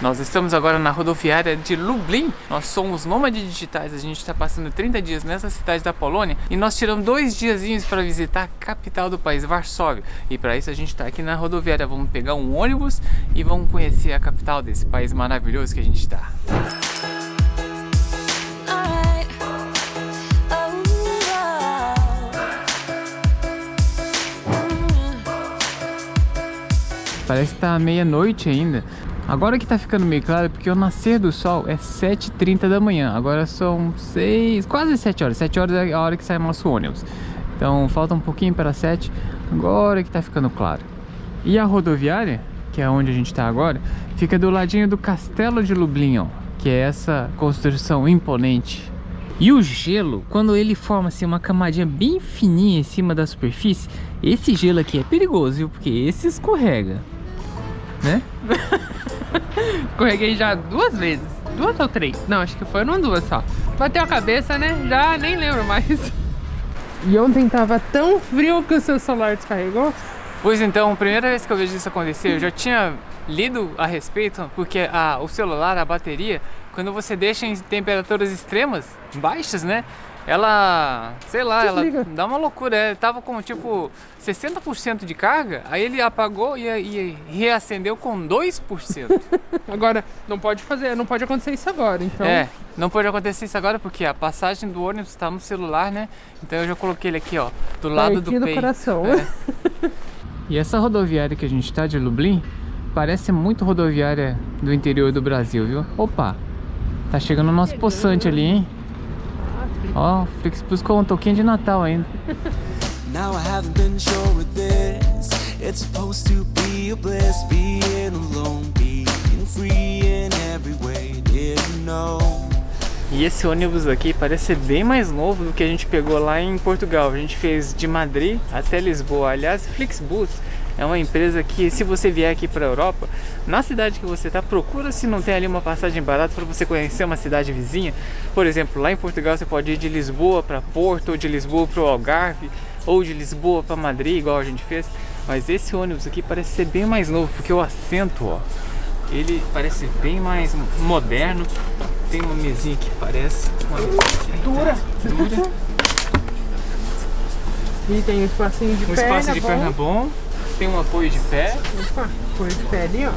Nós estamos agora na rodoviária de Lublin. Nós somos nômades digitais, a gente está passando 30 dias nessa cidade da Polônia e nós tiramos 2 diazinhos para visitar a capital do país, Varsóvia. E para isso a gente está aqui na rodoviária, vamos pegar um ônibus e vamos conhecer a capital desse país maravilhoso que a gente está. Parece que tá meia-noite ainda. Agora que tá ficando meio claro, porque o nascer do sol é 7h30 da manhã. Agora são 6, quase 7 horas. 7 horas é a hora que sai o nosso ônibus. Então falta um pouquinho para 7. Agora que tá ficando claro. E a rodoviária, que é onde a gente tá agora, fica do ladinho do Castelo de Lublin, ó, que é essa construção imponente. E o gelo, quando ele forma assim uma camadinha bem fininha em cima da superfície, esse gelo aqui é perigoso, viu? Porque esse escorrega, né? Escorreguei já 2 vezes. 2 ou 3? Não, acho que foram 2 só. Bateu a cabeça, né? Já nem lembro mais. E ontem tava tão frio que o seu celular descarregou. Pois então, a primeira vez que eu vejo isso acontecer, eu já tinha lido a respeito, porque o celular, a bateria, quando você deixa em temperaturas extremas, baixas, né? Ela, sei lá, desliga. Ela dá uma loucura. Tava com tipo 60% de carga, aí ele apagou e reacendeu com 2%. Agora, não pode acontecer isso agora, então. Não pode acontecer isso agora porque a passagem do ônibus tá no celular, né? Então eu já coloquei ele aqui, ó, do lado do peito. Coração. E essa rodoviária que a gente tá de Lublin parece muito rodoviária do interior do Brasil, viu? Opa, tá chegando o nosso poçante ali, hein? Ó, Flixbus com um toquinho de Natal ainda. Now I haven't been sure with this. It's supposed to be a bliss, being alone, being free in every way, didn't know. E esse ônibus aqui parece ser bem mais novo do que a gente pegou lá em Portugal. A gente fez de Madrid até Lisboa. Aliás, Flixbus é uma empresa que, se você vier aqui para a Europa, na cidade que você está, procura se não tem ali uma passagem barata para você conhecer uma cidade vizinha. Por exemplo, lá em Portugal você pode ir de Lisboa para Porto, ou de Lisboa para o Algarve, ou de Lisboa para Madrid, igual a gente fez. Mas esse ônibus aqui parece ser bem mais novo, porque o assento, ó, ele parece ser bem mais moderno. Tem uma mesinha que parece dura. E tem um espacinho de perna, espaço de perna bom. Tem um apoio de pé. Opa, apoio de pé ali, ó.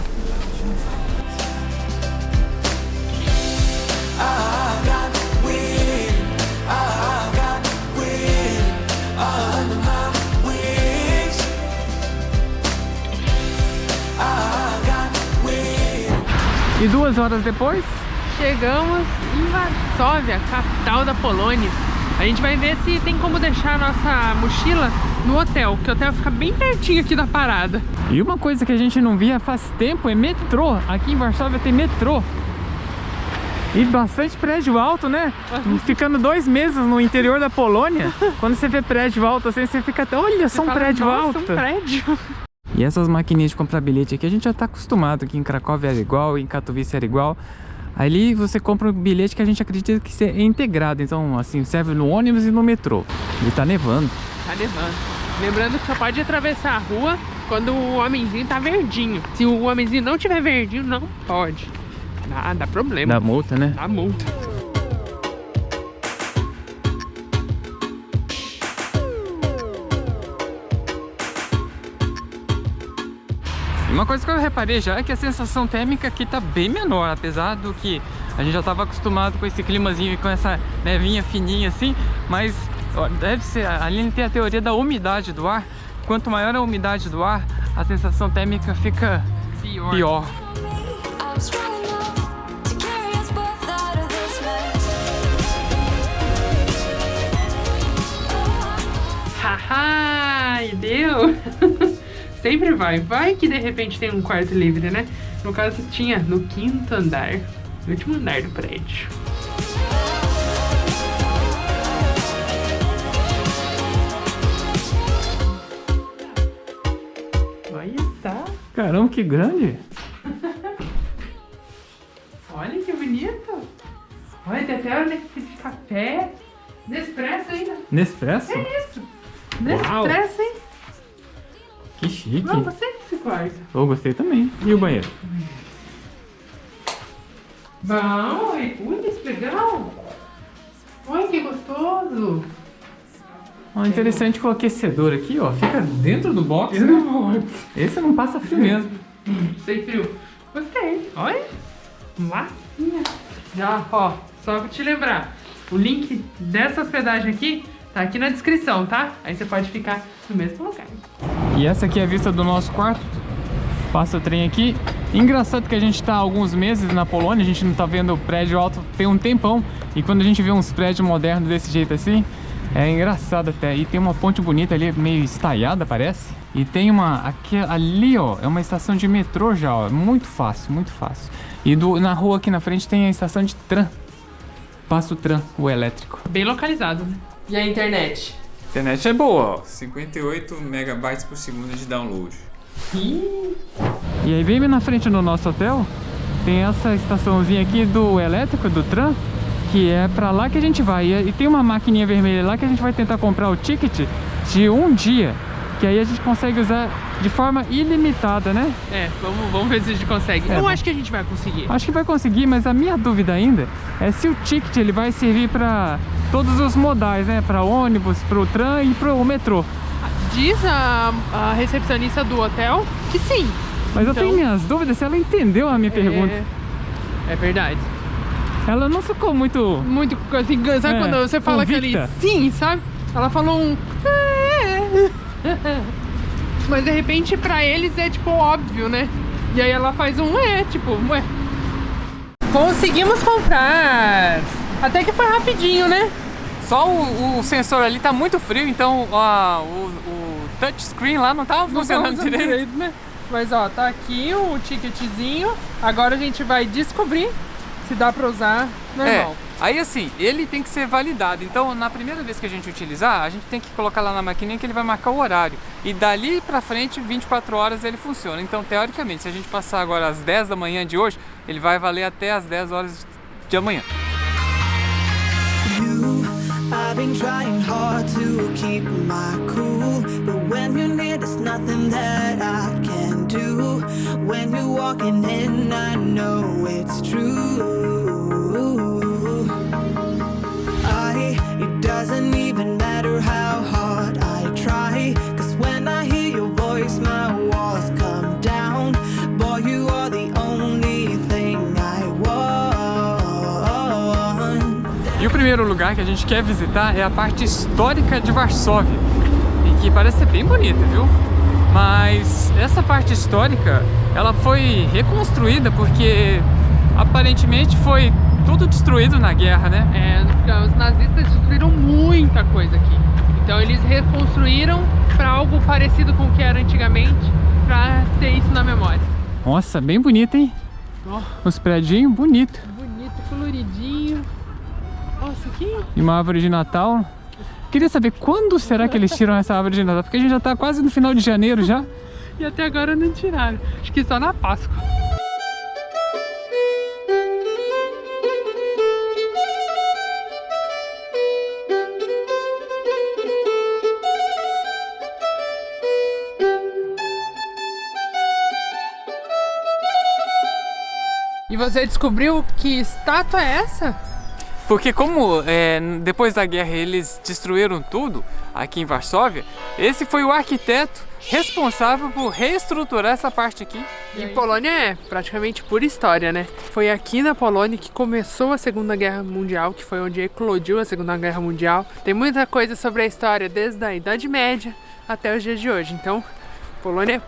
E 2 horas depois? Chegamos em Varsóvia, capital da Polônia. A gente vai ver se tem como deixar a nossa mochila no hotel, que o hotel fica bem pertinho aqui da parada. E uma coisa que a gente não via faz tempo é metrô. Aqui em Varsóvia tem metrô. E bastante prédio alto, né? Ficando 2 meses no interior da Polônia, quando você vê prédio alto assim, você fica até, olha, só um prédio alto. Um prédio. E essas maquininhas de comprar bilhete aqui a gente já tá acostumado. Aqui em Cracóvia era igual, em Katowice era igual. Ali você compra um bilhete que a gente acredita que é integrado. Então, assim, serve no ônibus e no metrô. E tá nevando. Tá nevando. Lembrando que só pode atravessar a rua quando o homenzinho tá verdinho. Se o homenzinho não tiver verdinho, não pode. Dá problema. Dá multa, né? Dá multa. Uma coisa que eu reparei já é que a sensação térmica aqui tá bem menor, apesar do que a gente já estava acostumado com esse climazinho e com essa nevinha fininha assim, mas ó, deve ser, a Aline tem a teoria da umidade do ar. Quanto maior a umidade do ar, a sensação térmica fica pior. Haha, e deu! Sempre vai que de repente tem um quarto livre, né? No caso tinha no 5º andar, no último andar do prédio. Olha só! Caramba, que grande! Olha que bonito! Olha, tem até onde de café. Nespresso ainda. Nespresso? É isso! Nespresso, hein? Que chique. Não, gostei desse quarto. Eu gostei também. E o banheiro? Bom, putz, que legal. Olha que gostoso. Ó, interessante com o aquecedor aqui, ó. Fica dentro do box. Esse não passa frio mesmo. Sem frio. Gostei. Olha. Massinha. Já, ó, só pra te lembrar. O link dessa hospedagem aqui tá aqui na descrição, tá? Aí você pode ficar no mesmo lugar. E essa aqui é a vista do nosso quarto. Passa o trem aqui. Engraçado que a gente tá há alguns meses na Polônia, a gente não tá vendo prédio alto tem um tempão. E quando a gente vê uns prédios modernos desse jeito assim, é engraçado até. E tem uma ponte bonita ali, meio estaiada parece. E tem uma, aqui, ali ó, é uma estação de metrô já, ó. Muito fácil, muito fácil. E na rua aqui na frente tem a estação de tram. Passa o tram, o elétrico. Bem localizado, né? E a internet? A internet é boa, ó. 58 megabytes por segundo de download. E aí bem na frente do nosso hotel tem essa estaçãozinha aqui do elétrico, do tram, que é pra lá que a gente vai. E tem uma maquininha vermelha lá que a gente vai tentar comprar o ticket de um dia, que aí a gente consegue usar de forma ilimitada, né? É, vamos ver se a gente consegue. Eu acho que a gente vai conseguir. Acho que vai conseguir, mas a minha dúvida ainda é se o ticket ele vai servir pra todos os modais, né? Pra ônibus, pro tram e pro metrô. Diz a recepcionista do hotel que sim. Mas eu tenho minhas dúvidas se ela entendeu a minha pergunta. É verdade. Ela não ficou muito... Muito assim, sabe quando você fala convicta. aquele sim, sabe? Ela falou um... Mas de repente pra eles é tipo óbvio, né? E aí ela faz um tipo, ué. Conseguimos comprar. Até que foi rapidinho, né? Só o sensor ali tá muito frio, então o touchscreen lá não tava funcionando direito. Né? Mas ó, tá aqui o ticketzinho. Agora a gente vai descobrir se dá pra usar normal. Aí assim, ele tem que ser validado. Então na primeira vez que a gente utilizar, a gente tem que colocar lá na maquininha que ele vai marcar o horário. E dali pra frente, 24 horas ele funciona. Então teoricamente, se a gente passar agora às 10 da manhã de hoje, ele vai valer até às 10 horas de amanhã. I've been trying hard to keep my cool, but when you're near, there's nothing that I can do. When you're walking in, I know it's true. It doesn't even matter how hard I try, 'cause when I hear your voice, my walls come down. Boy, you are the only thing I want. E o primeiro lugar que a gente quer visitar é a parte histórica de Varsóvia, e que parece ser bem bonita, viu? Mas essa parte histórica, ela foi reconstruída porque aparentemente foi tudo destruído na guerra, né? Os nazistas destruíram muita coisa aqui. Então eles reconstruíram para algo parecido com o que era antigamente, para ter isso na memória. Nossa, bem bonito, hein? Oh. Os prédios bonitos. Bonito, coloridinho. Nossa, aqui. E uma árvore de Natal. Queria saber quando será que eles tiram essa árvore de Natal, porque a gente já tá quase no final de janeiro já. E até agora não tiraram. Acho que só na Páscoa. E você descobriu que estátua é essa? Porque como depois da guerra eles destruíram tudo aqui em Varsóvia, esse foi o arquiteto responsável por reestruturar essa parte aqui. E Polônia é praticamente pura história, né? Foi aqui na Polônia que começou a Segunda Guerra Mundial, que foi onde eclodiu a Segunda Guerra Mundial. Tem muita coisa sobre a história desde a Idade Média até os dias de hoje. Então, Polônia é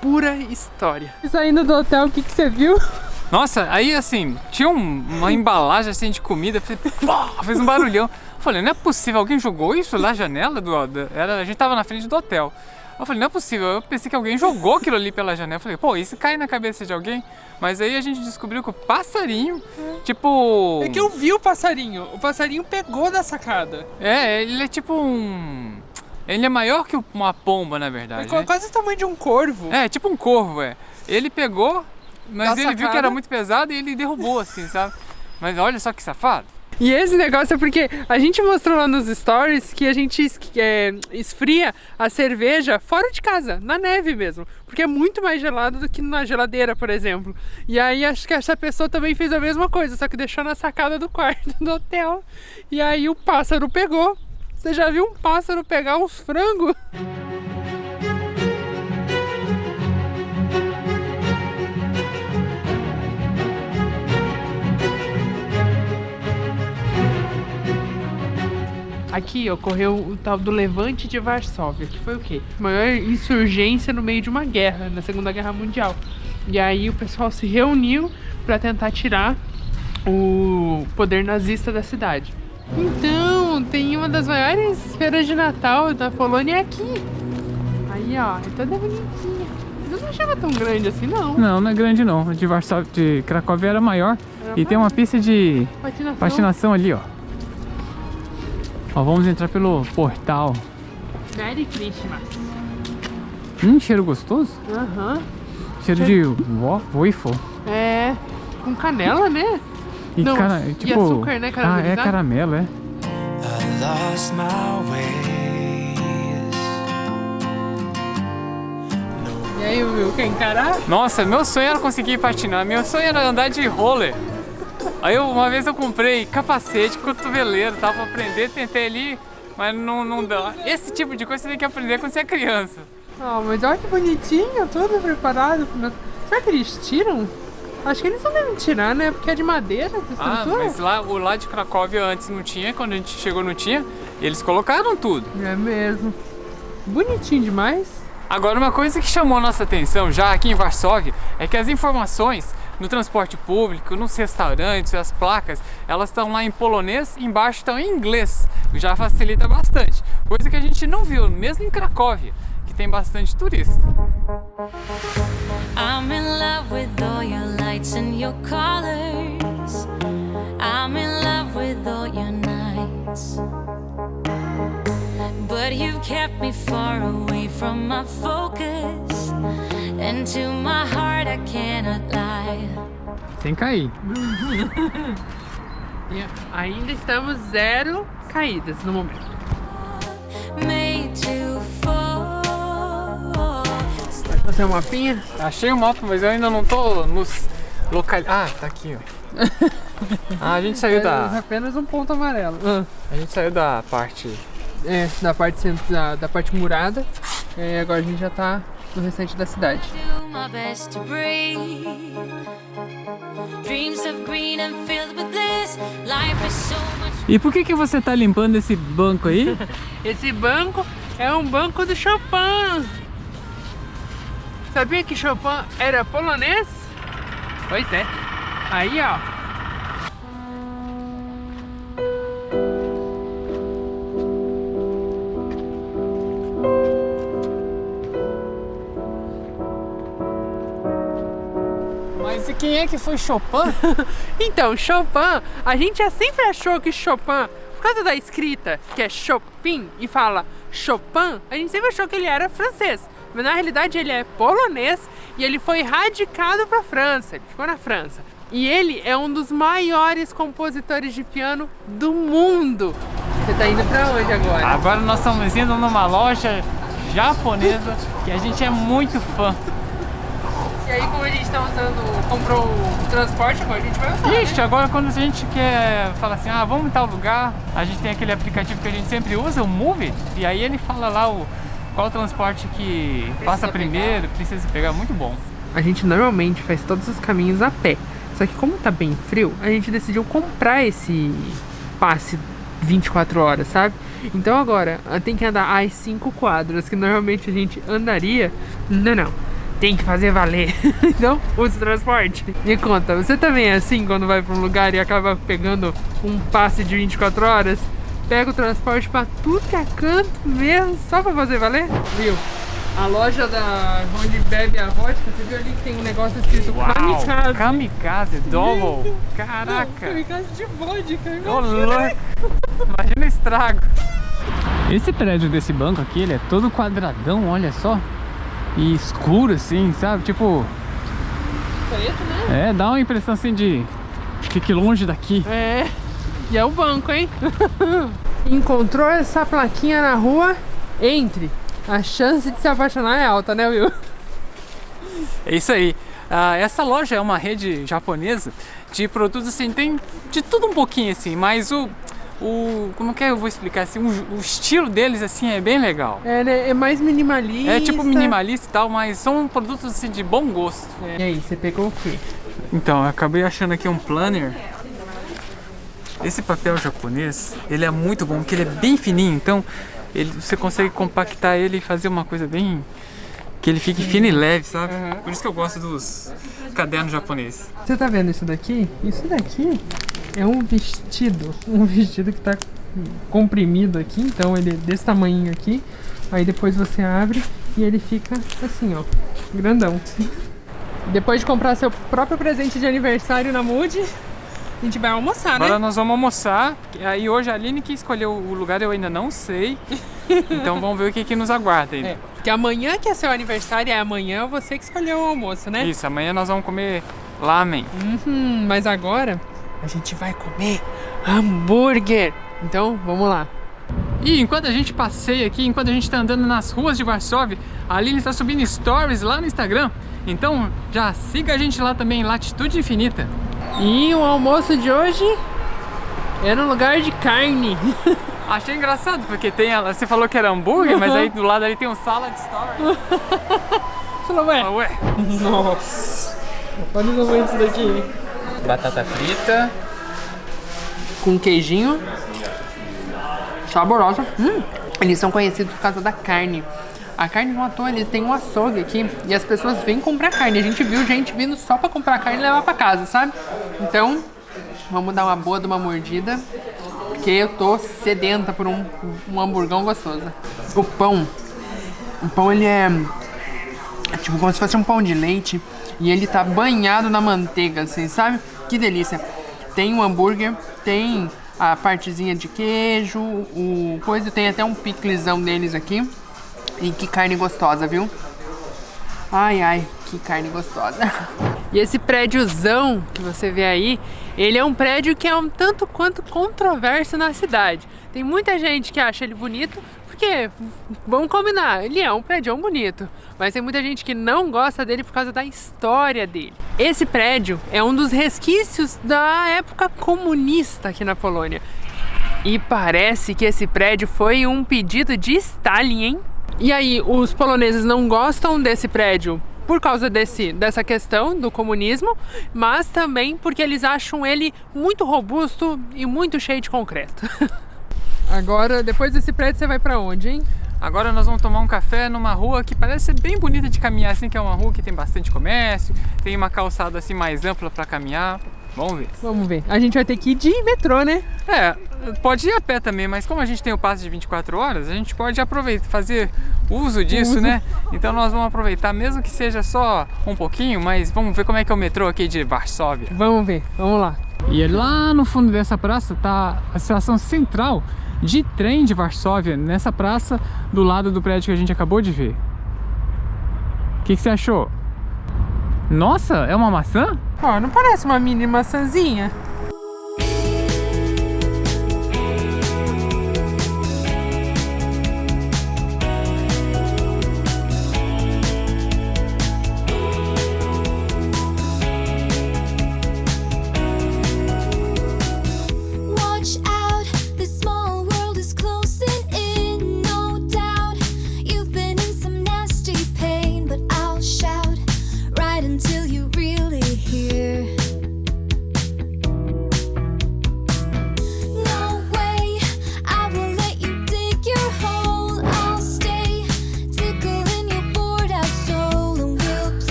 pura história. E saindo do hotel, o que você viu? Nossa, aí assim, tinha uma embalagem assim de comida, fez um barulhão. Falei, não é possível, alguém jogou isso lá na janela a gente tava na frente do hotel. Eu falei, não é possível, eu pensei que alguém jogou aquilo ali pela janela. Eu falei, pô, isso cai na cabeça de alguém? Mas aí a gente descobriu que o passarinho, tipo... É que eu vi o passarinho pegou da sacada. Ele é tipo ele é maior que uma pomba, na verdade. É quase o tamanho de um corvo. É, tipo um corvo, Ele pegou... Mas Da ele viu sacada. que era muito pesado e ele derrubou assim, sabe? Mas olha só que safado. E esse negócio é porque a gente mostrou lá nos stories que a gente esfria a cerveja fora de casa, na neve mesmo. Porque é muito mais gelado do que na geladeira, por exemplo. E aí acho que essa pessoa também fez a mesma coisa, só que deixou na sacada do quarto do hotel. E aí o pássaro pegou. Você já viu um pássaro pegar uns frangos? Aqui ocorreu o tal do Levante de Varsóvia, que foi o quê? A maior insurgência no meio de uma guerra, na Segunda Guerra Mundial. E aí o pessoal se reuniu para tentar tirar o poder nazista da cidade. Então, tem uma das maiores feiras de Natal da Polônia aqui. Aí, ó, é toda bonitinha. Eu não achava tão grande assim, não. Não, não é grande não. A de Varsóvia, de Cracóvia era maior. E tem uma pista de patinação ali, ó. Ó, vamos entrar pelo portal. Merry Christmas. Cheiro gostoso. Aham. Cheiro de waffle. É, com canela, né? E, não, tipo, e açúcar, né? Ah, é caramelo, é. I lost my ways. E aí, Will, quer encarar? Nossa, meu sonho era conseguir patinar. Meu sonho era andar de roller. Aí uma vez eu comprei capacete, cotoveleiro, tava pra aprender, tentei ali, mas não dá. Esse tipo de coisa você tem que aprender quando você é criança. Ah, mas olha que bonitinho, todo preparado. Será que eles tiram? Acho que eles não devem tirar, né? Porque é de madeira. Mas lá de Cracóvia antes não tinha, quando a gente chegou não tinha. Eles colocaram tudo. É mesmo. Bonitinho demais. Agora, uma coisa que chamou nossa atenção já aqui em Varsóvia é que as informações no transporte público, nos restaurantes, as placas, elas estão lá em polonês e embaixo estão em inglês. Já facilita bastante. Coisa que a gente não viu, mesmo em Cracóvia, que tem bastante turista. I'm in love with all your lights and your colors. I'm in love with all your nights. But you've kept me far away from my focus. And to my heart I cannot lie. Sem cair. E ainda estamos 0 caídas no momento. Made to fall. Vai fazer um mapinha? Achei o mapa, mas eu ainda não tô nos locais. Ah, tá aqui, ó. A gente saiu Apenas um ponto amarelo. A gente saiu da parte. Da parte murada. Agora a gente já tá no restante da cidade. Do my best to breathe. Dreams of green and filled with bliss. Life is so much. E por que você tá limpando esse banco aí? Esse banco é um banco do Chopin. Sabia que Chopin era polonês? Pois é. Aí, ó. Mas e quem é que foi Chopin? Então, Chopin, a gente sempre achou que Chopin, por causa da escrita, que é Chopin, e fala Chopin, a gente sempre achou que ele era francês. Mas na realidade ele é polonês e ele foi radicado para a França, ele ficou na França. E ele é um dos maiores compositores de piano do mundo. Você tá indo pra onde agora? Agora nós estamos indo numa loja japonesa que a gente é muito fã. E aí, como a gente tá comprou o transporte, agora a gente vai usar. Ixi, agora quando a gente quer falar assim, vamos em tal lugar, a gente tem aquele aplicativo que a gente sempre usa, o Move, e aí ele fala lá qual transporte que passa primeiro, precisa pegar, muito bom. A gente normalmente faz todos os caminhos a pé, só que como tá bem frio, a gente decidiu comprar esse passe 24 horas, sabe? Então agora tem que andar as 5 quadras que normalmente a gente andaria. Não, tem que fazer valer. Então use o transporte. Me conta, você também é assim quando vai pra um lugar e acaba pegando um passe de 24 horas? Pega o transporte pra tudo que é canto mesmo, só pra fazer valer? Viu? A loja onde bebe a vodka, você viu ali que tem um negócio escrito Kamikaze. Kamikaze, double. Caraca. Kamikaze de vodka, imagina o estrago. Esse prédio desse banco aqui, ele é todo quadradão, olha só. E escuro assim, sabe? Tipo... preto, né? dá uma impressão assim de... fique longe daqui. E é o banco, hein? Encontrou essa plaquinha na rua, entre. A chance de se apaixonar é alta, né, Will? É isso aí. Essa loja é uma rede japonesa de produtos assim, tem de tudo um pouquinho assim, mas como que eu vou explicar assim, o estilo deles assim é bem legal. É, né? É mais minimalista. É tipo minimalista e tal, mas são produtos assim de bom gosto. E aí, você pegou o quê? Então, eu acabei achando aqui um planner. Esse papel japonês, ele é muito bom, porque ele é bem fininho, então você consegue compactar ele e fazer uma coisa bem... que ele fique fino e leve, sabe? Por isso que eu gosto dos cadernos japoneses. Você tá vendo isso daqui? Isso daqui é um vestido que tá comprimido aqui, então ele é desse tamanho aqui. Aí depois você abre e ele fica assim, ó, grandão. Depois de comprar seu próprio presente de aniversário na Mood, a gente vai almoçar, né? Agora nós vamos almoçar. Aí hoje a Aline que escolheu o lugar, eu ainda não sei. Então vamos ver o que nos aguarda ainda. Porque amanhã que é seu aniversário, é amanhã você que escolheu o almoço, né? Isso, amanhã nós vamos comer lamen. Mas agora a gente vai comer hambúrguer. Então, vamos lá. E enquanto a gente passeia aqui, enquanto a gente tá andando nas ruas de Varsóvia, a Aline está subindo stories lá no Instagram. Então já siga a gente lá também, Latitude Infinita. E o almoço de hoje é no lugar de carne. Achei engraçado, porque você falou que era hambúrguer, mas aí do lado ali tem um salad story. Você falou, ué? Ué. Nossa. Olha o tamanho disso daqui. Batata frita. Com queijinho. Saborosa. Eles são conhecidos por causa da carne. A carne não à toa, eles têm um açougue aqui e as pessoas vêm comprar carne. A gente viu gente vindo só pra comprar carne e levar pra casa, sabe? Então, vamos dar uma boa de uma mordida, porque eu tô sedenta por um hamburgão gostoso. O pão ele é tipo como se fosse um pão de leite e ele tá banhado na manteiga, assim, sabe? Que delícia. Tem o hambúrguer, tem a partezinha de queijo, tem até um piclezão deles aqui. E que carne gostosa, viu? Ai, ai, que carne gostosa. E esse prédiozão que você vê aí, ele é um prédio que é um tanto quanto controverso na cidade. Tem muita gente que acha ele bonito, porque, vamos combinar, ele é um prédio bonito. Mas tem muita gente que não gosta dele por causa da história dele. Esse prédio é um dos resquícios da época comunista aqui na Polônia. E parece que esse prédio foi um pedido de Stalin, hein? E aí, os poloneses não gostam desse prédio por causa dessa questão do comunismo, mas também porque eles acham ele muito robusto e muito cheio de concreto. Agora, depois desse prédio, você vai pra onde, hein? Agora nós vamos tomar um café numa rua que parece ser bem bonita de caminhar, assim, que é uma rua que tem bastante comércio, tem uma calçada assim mais ampla para caminhar. Vamos ver. Vamos ver. A gente vai ter que ir de metrô, né? Pode ir a pé também, mas como a gente tem o passe de 24 horas, a gente pode aproveitar, fazer uso disso, né? Então nós vamos aproveitar, mesmo que seja só um pouquinho, mas vamos ver como é que é o metrô aqui de Varsóvia. Vamos ver, vamos lá. E lá no fundo dessa praça tá a estação central de trem de Varsóvia, nessa praça do lado do prédio que a gente acabou de ver. O que você achou? Nossa, é uma maçã? Ó, não parece uma mini maçãzinha?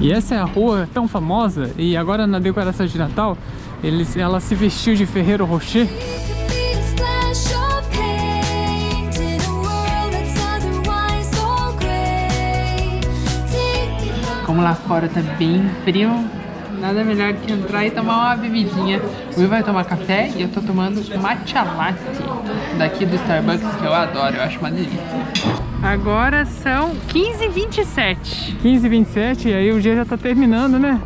E essa é a rua tão famosa, e agora na decoração de Natal, ela se vestiu de Ferrero Rocher. Como lá fora tá bem frio, nada melhor que entrar e tomar uma bebidinha. O Will vai tomar café e eu tô tomando matcha latte daqui do Starbucks, que eu adoro, eu acho uma delícia. Agora são 15h27. 15h27, e aí o dia já tá terminando, né?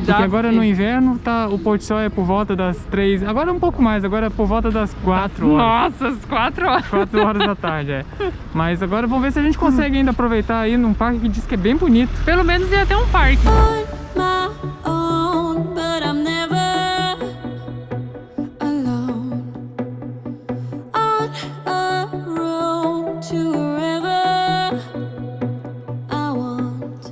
Porque agora no inverno o pôr do sol é por volta das 3, agora um pouco mais, agora é por volta das 4 horas. Nossa, as 4 horas. 4 horas da tarde, é. Mas agora vamos ver se a gente consegue ainda aproveitar aí num parque que diz que é bem bonito. Pelo menos ia ter um parque. On my own, but I'm never alone. On a road to wherever I want.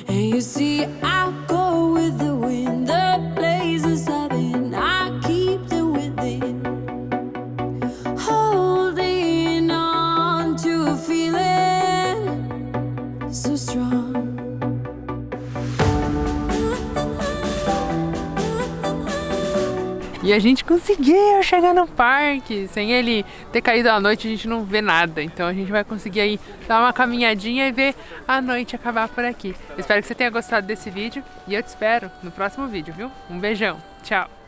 And you see, I'll go with the wind, the places I've been, I keep them within. Holding on to a feeling so strong. E a gente conseguiu chegar no parque. Sem ele ter caído à noite, a gente não vê nada. Então a gente vai conseguir aí dar uma caminhadinha e ver a noite acabar por aqui. Espero que você tenha gostado desse vídeo e eu te espero no próximo vídeo, viu? Um beijão, tchau!